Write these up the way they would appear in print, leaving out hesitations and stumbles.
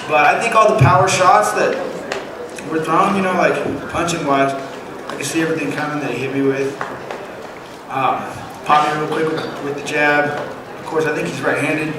But I think all the power shots that were thrown, like punching wise, I can see everything coming that he hit me with. Popped me real quick with the jab. Of course, I think he's right-handed,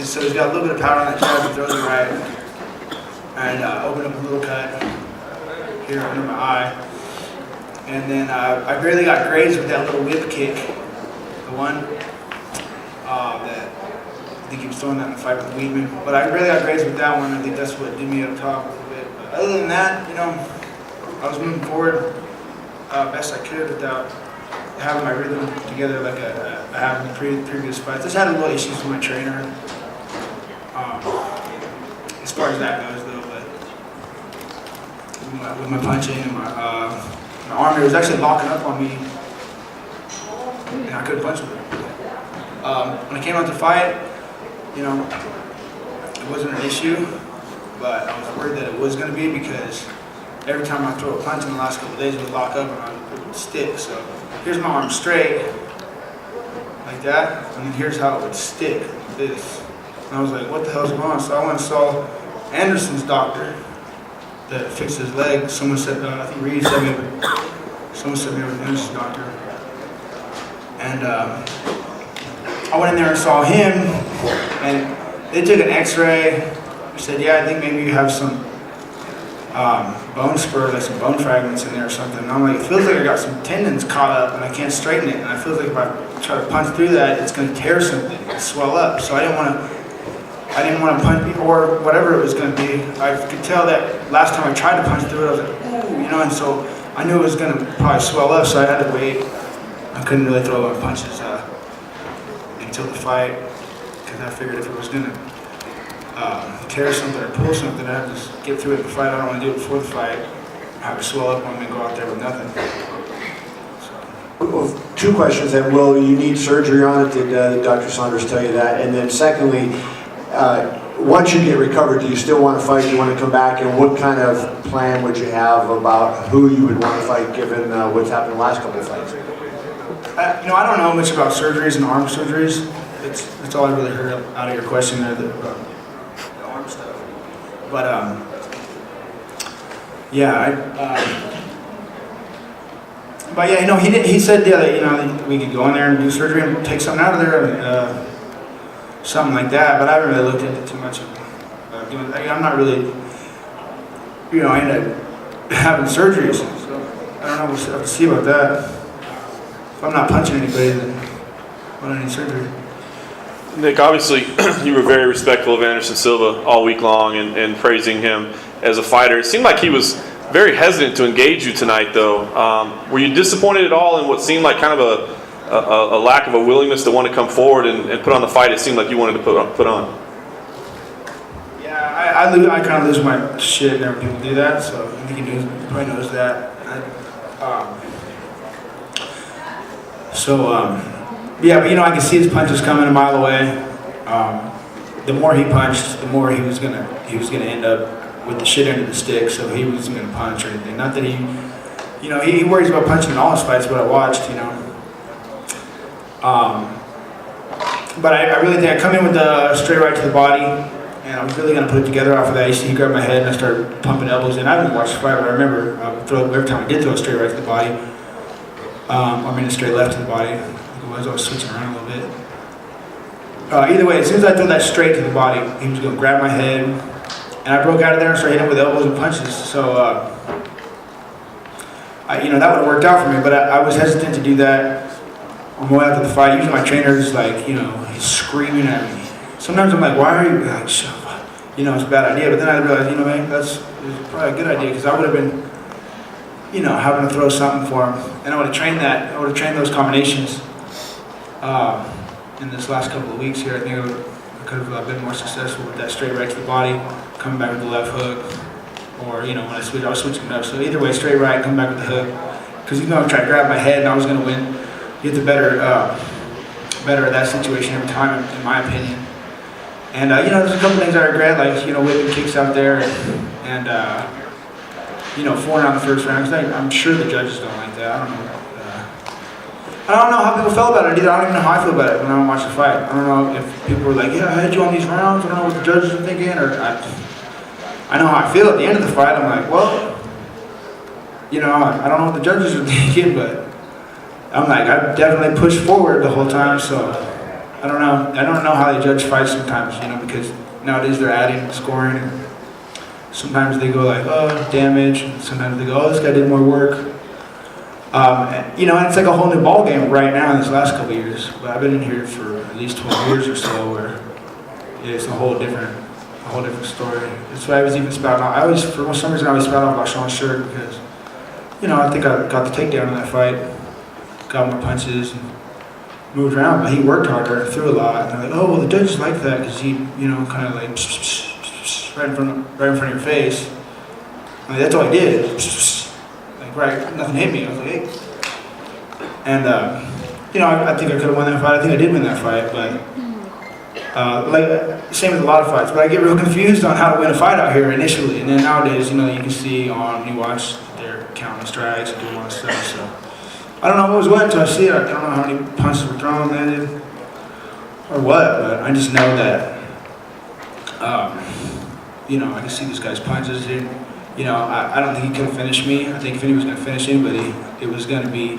so he's got a little bit of power on that jab. He throws it right, and opened up a little cut here under my eye. And then I barely got grazed with that little whip kick, the one that I think he was throwing that in the fight with Weedman. But I barely got grazed with that one. I think that's what did me up top a little bit. But other than that, I was moving forward best I could without having my rhythm together like I have in the previous fights. Just had a little issues with my trainer as far as that goes, though. But with my punching and my arm, it was actually locking up on me, and I couldn't punch with it. When I came out to fight, it wasn't an issue, but I was worried that it was going to be because every time I throw a punch in the last couple of days, it would lock up and it would stick. So here's my arm straight, like that, and then here's how it would stick, like this. And I was like, what the hell's going on? So I went and saw Anderson's doctor that fixed his leg. Someone said, I think Reed said me, someone said me over to Anderson's doctor. And I went in there and saw him, and they took an x-ray. He said, yeah, I think maybe you have some bone spur, like some bone fragments in there or something. And I'm like, it feels like I got some tendons caught up and I can't straighten it. And I feel like if I try to punch through that, it's going to tear something and swell up. So I didn't want to punch or whatever it was going to be. I could tell that last time I tried to punch through it, I was like, ooh, and so I knew it was going to probably swell up, so I had to wait. I couldn't really throw a lot of punches until the fight, because I figured if it was going to tear something or pull something, I had to just get through it in the fight. I don't want to do it before the fight, have it swell up on me and go out there with nothing. Well, two questions then. Will you need surgery on it? Did Dr. Saunders tell you that? And then secondly, once you get recovered, do you still want to fight? Do you want to come back? And what kind of plan would you have about who you would want to fight given what's happened in the last couple of fights? I don't know much about surgeries and arm surgeries. That's all I really heard out of your question there, the arm stuff. But but yeah, he said that we could go in there and do surgery and take something out of there, something like that. But I haven't really looked into too much of doing. I'm not really, I ended up having surgeries, so I don't know. We'll have to see about that. If I'm not punching anybody, then why do I need surgery? Nick, obviously, you were very respectful of Anderson Silva all week long and praising him as a fighter. It seemed like he was very hesitant to engage you tonight, though. Were you disappointed at all in what seemed like kind of a lack of a willingness to want to come forward and put on the fight it seemed like you wanted to put on? Yeah, I kind of lose my shit whenever people do that, so I think he probably knows that. Yeah, but I could see his punches coming a mile away. The more he punched, the more he was gonna end up with the shit end of the stick. So he wasn't gonna punch or anything. Not that he worries about punching in all his fights. What I watched, But I really think I come in with a straight right to the body, and I was really gonna put it together off of that. He grabbed my head and I started pumping elbows in. I haven't watched the fight, but I remember every time I did throw a straight right to the body. A straight left to the body. I was switching around a little bit. Either way, as soon as I threw that straight to the body, he was going to grab my head, and I broke out of there and started hitting him with elbows and punches. So, that would have worked out for me, but I was hesitant to do that on the way after the fight. Usually my trainer's like, he's screaming at me. Sometimes I'm like, why are you like, shut up? It's a bad idea. But then I realized, man, that's probably a good idea, because I would have been having to throw something for him. And I would have trained that. I would have trained those combinations in this last couple of weeks here. I think I could have been more successful with that straight right to the body, coming back with the left hook. Or, when I was switching it up. So either way, straight right, come back with the hook. Because I tried to grab my head and I was going to win. Get the better of that situation every time, in my opinion. And, there's a couple things I regret, like, whipping kicks out there and 4 round the first round, because I'm sure the judges don't like that. I don't know how people felt about it either. I don't even know how I feel about it when I watch the fight. I don't know if people were like, yeah, I had you on these rounds. I don't know what the judges are thinking, or I know how I feel at the end of the fight. I'm like, well, you know, I don't know what the judges are thinking, but I'm like, I definitely pushed forward the whole time, so I don't know. I don't know how they judge fights sometimes, you know, because nowadays they're adding scoring, and sometimes they go like, oh, damage, and sometimes they go, oh, this guy did more work. You know, and it's like a whole new ball game right now in these last couple of years. But I've been in here for at least 12 years or so, where it's a whole different story. That's why I was even spouting off. For some reason, I was spouting off about Sean's shirt because, you know, I think I got the takedown in that fight, got more punches, and moved around. But he worked harder, threw a lot. And they're like, oh, well, the judges like that because he, you know, kind of like right in front of your face. I mean, that's all I did. Like, right, nothing hit me. I was like, hey. And, you know, I think I could have won that fight. I think I did win that fight, but like, same with a lot of fights. But I get real confused on how to win a fight out here initially. And then nowadays, you know, you can see on, you watch, they're counting strikes and doing all this stuff. So I don't know what was what until I see it. I don't know how many punches were thrown, landed, or what, but I just know that, you know, I can see this guy's punches. You know, I don't think he could have finished me. I think if he was going to finish anybody, it was going to be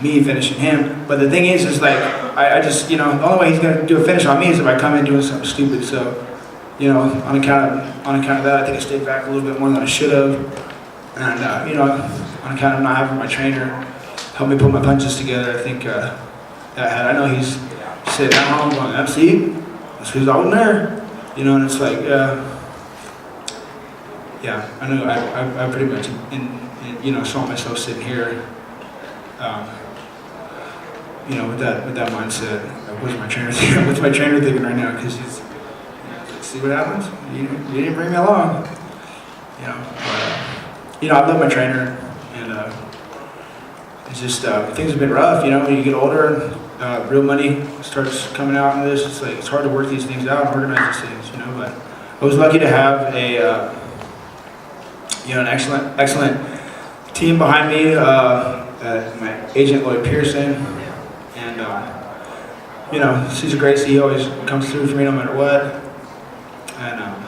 me finishing him. But the thing is like, I just, you know, the only way he's going to do a finish on me is if I come in doing something stupid. So, you know, on account of that, I think I stayed back a little bit more than I should have. And, you know, on account of not having my trainer help me put my punches together, I think I know he's sitting at home going, MC, that's who's out in there. You know, and it's like, yeah, I know. I pretty much, you know, saw myself sitting here, you know, with that mindset. What's my trainer thinking? What's my trainer thinking right now? Because he's, you know, like, see what happens. You didn't bring me along. You know, but, you know, I love my trainer, and it's just things have been rough. You know, when you get older, real money starts coming out in this. It's like it's hard to work these things out and organize these things. You know, but I was lucky to have a. You know, an excellent team behind me. My agent Lloyd Pearson, and you know, he's a great. He always comes through for me no matter what. And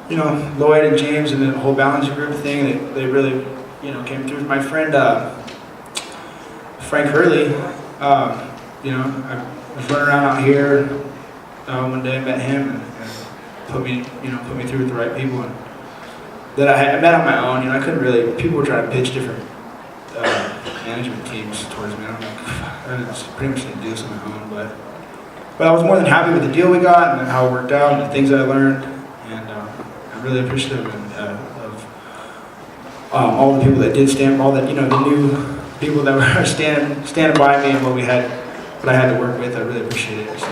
you know, Lloyd and James and the whole Ballinger group thing, they really, you know, came through. My friend Frank Hurley, you know, I was running around out here one day, met him, and put me through with the right people. And that I met on my own. You know, I couldn't really, people were trying to pitch different management teams towards me. I just pretty much didn't do this on my own, but I was more than happy with the deal we got and how it worked out and the things I learned, and I'm really appreciative of all the people that did stand, all that, you know, the new people that were standing by me and what I had to work with. I really appreciate it. So.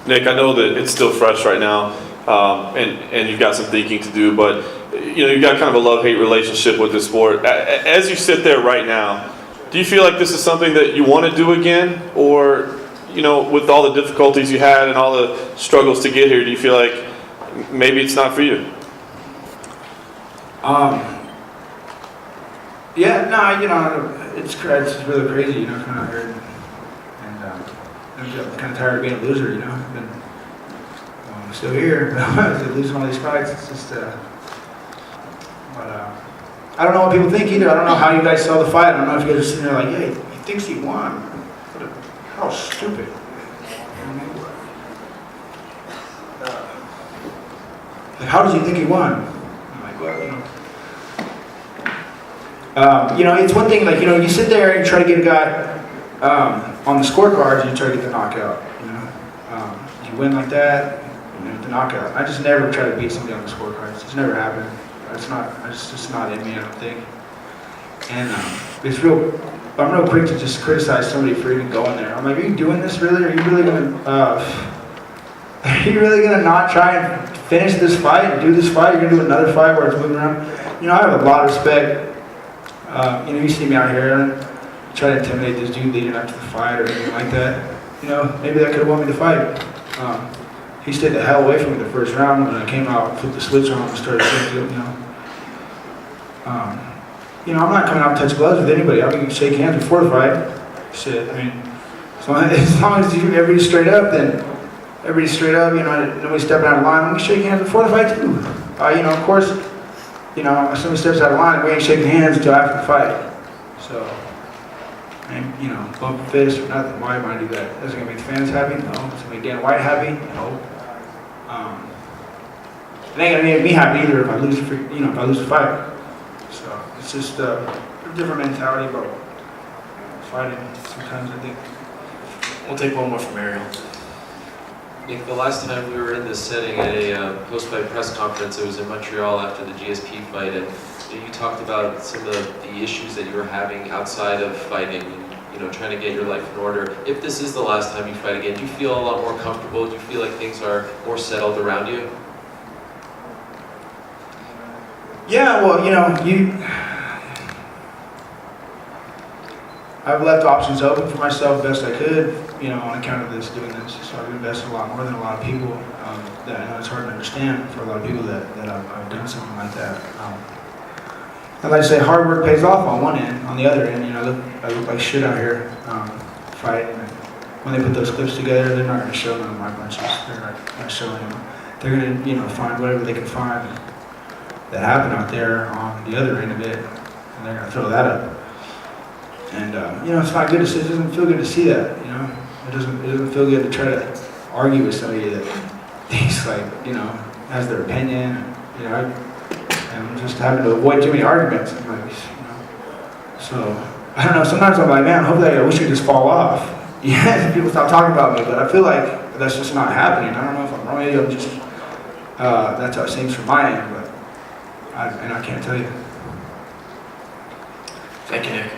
Nick, I know that it's still fresh right now. And you've got some thinking to do, but you know, you've got kind of a love-hate relationship with this sport. As you sit there right now, do you feel like this is something that you want to do again, or, you know, with all the difficulties you had and all the struggles to get here, do you feel like maybe it's not for you? Yeah, no, you know, it's really crazy, you know, kind of hurt, and I'm kind of tired of being a loser, you know. I'm still here, losing all these fights. It's just, but I don't know what people think either. I don't know how you guys saw the fight. I don't know if you guys are sitting there like, yeah, he thinks he won. How stupid. Like, how does he think he won? I'm like, well, you know, it's one thing, like, you know, you sit there and try to get a guy on the scorecards, you try to get the knockout, you know. You win like that, you know, the knockout. I just never try to beat somebody on the scorecards. It's never happened. It's just not in me, I don't think. And I'm real quick to just criticize somebody for even going there. I'm like, are you doing this really? Are you really gonna not try and finish this fight and do this fight? You're gonna do another fight where it's moving around? You know, I have a lot of respect. You know, you see me out here and try to intimidate this dude leading up to the fight or anything like that. You know, maybe that could have won me the fight. He stayed the hell away from me the first round. When I came out, flipped the switch on and started saying, you know, I'm not coming out and touch gloves with anybody. I can shake hands before the fight. Shit, I mean, as long as everybody's straight up, then everybody's straight up, you know, nobody's stepping out of line. We can shake hands before the fight too. You know, of course, you know, if somebody steps out of line, we ain't shaking hands until after the fight. So, and, you know, bump a fist or nothing. Why am I do that? Is it gonna make the fans happy? No. Is it gonna make Dan White happy? No. It ain't gonna make me happy either if I lose, you know, if I lose the fight. So it's just a different mentality about fighting. Sometimes I think. We'll take one more from Ariel. Nick, the last time we were in this setting at a post-fight press conference, it was in Montreal after the GSP fight, and you talked about some of the issues that you were having outside of fighting, and, you know, trying to get your life in order. If this is the last time you fight again, do you feel a lot more comfortable? Do you feel like things are more settled around you? Yeah, well, you know, I've left options open for myself best I could, you know, on account of doing this. So I've invested a lot more than a lot of people. That I know it's hard to understand for a lot of people that I've done something like that. And like I say, hard work pays off on one end. On the other end, you know, I look like shit out here fighting. And when they put those clips together, they're not going to show none of my punches. They're not showing them. They're going to, you know, find whatever they can find that happened out there on the other end of it, and they're going to throw that up. And you know, it's not good to see. It doesn't feel good to see that. You know, it doesn't feel good to try to argue with somebody that thinks like, you know, has their opinion. And, you know, I'm just having to avoid too many arguments. You know, so I don't know. Sometimes I'm like, man, hopefully I wish I could just fall off. Yeah, people stop talking about me, but I feel like that's just not happening. I don't know if I'm wrong. Maybe I'm just that's how it seems from my end, but I can't tell you. Thank you, Nick.